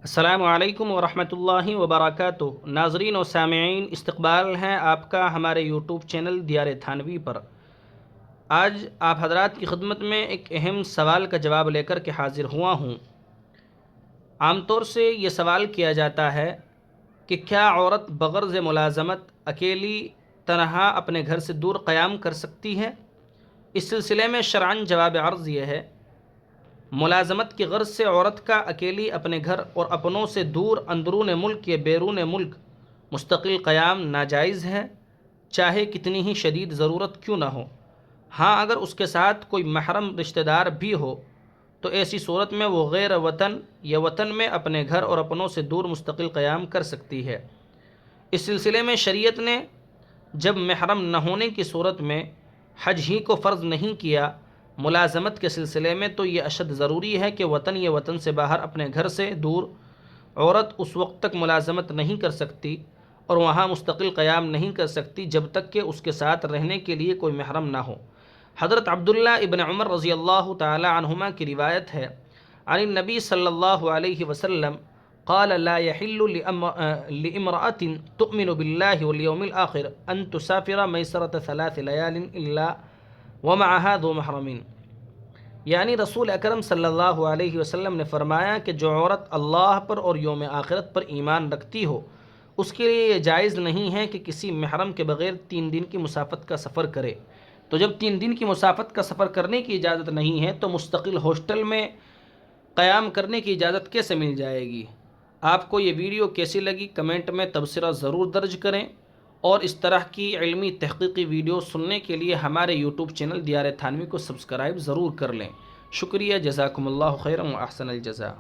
السلام علیکم ورحمۃ اللہ وبرکاتہ۔ ناظرین و سامعین، استقبال ہے آپ کا ہمارے یوٹیوب چینل دیار تھانوی پر۔ آج آپ حضرات کی خدمت میں ایک اہم سوال کا جواب لے کر کے حاضر ہوا ہوں۔ عام طور سے یہ سوال کیا جاتا ہے کہ کیا عورت بغرض ملازمت اکیلی تنہا اپنے گھر سے دور قیام کر سکتی ہے؟ اس سلسلے میں شرعاً جواب عرض یہ ہے، ملازمت کی غرض سے عورت کا اکیلی اپنے گھر اور اپنوں سے دور اندرون ملک یا بیرون ملک مستقل قیام ناجائز ہے، چاہے کتنی ہی شدید ضرورت کیوں نہ ہو۔ ہاں، اگر اس کے ساتھ کوئی محرم رشتہ دار بھی ہو تو ایسی صورت میں وہ غیر وطن یا وطن میں اپنے گھر اور اپنوں سے دور مستقل قیام کر سکتی ہے۔ اس سلسلے میں شریعت نے جب محرم نہ ہونے کی صورت میں حج ہی کو فرض نہیں کیا ملازمت کے سلسلے میں، تو یہ اشد ضروری ہے کہ وطن یا وطن سے باہر اپنے گھر سے دور عورت اس وقت تک ملازمت نہیں کر سکتی اور وہاں مستقل قیام نہیں کر سکتی جب تک کہ اس کے ساتھ رہنے کے لیے کوئی محرم نہ ہو۔ حضرت عبداللہ ابن عمر رضی اللہ تعالی عنہما کی روایت ہے، عن النبی صلی اللہ علیہ وسلم قال لا يحل لامرأة تؤمن بالله واليوم الآخر ان تسافر میسرة 3 لیال الا ومعها ذو محرم۔ یعنی رسول اکرم صلی اللہ علیہ وسلم نے فرمایا کہ جو عورت اللہ پر اور یوم آخرت پر ایمان رکھتی ہو، اس کے لیے یہ جائز نہیں ہے کہ کسی محرم کے بغیر 3 دن کی مسافت کا سفر کرے۔ تو جب 3 دن کی مسافت کا سفر کرنے کی اجازت نہیں ہے تو مستقل ہاسٹل میں قیام کرنے کی اجازت کیسے مل جائے گی؟ آپ کو یہ ویڈیو کیسی لگی کمنٹ میں تبصرہ ضرور درج کریں، اور اس طرح کی علمی تحقیقی ویڈیو سننے کے لیے ہمارے یوٹیوب چینل دیار تھانوی کو سبسکرائب ضرور کر لیں۔ شکریہ، جزاکم اللہ خیرا و احسن الجزاء۔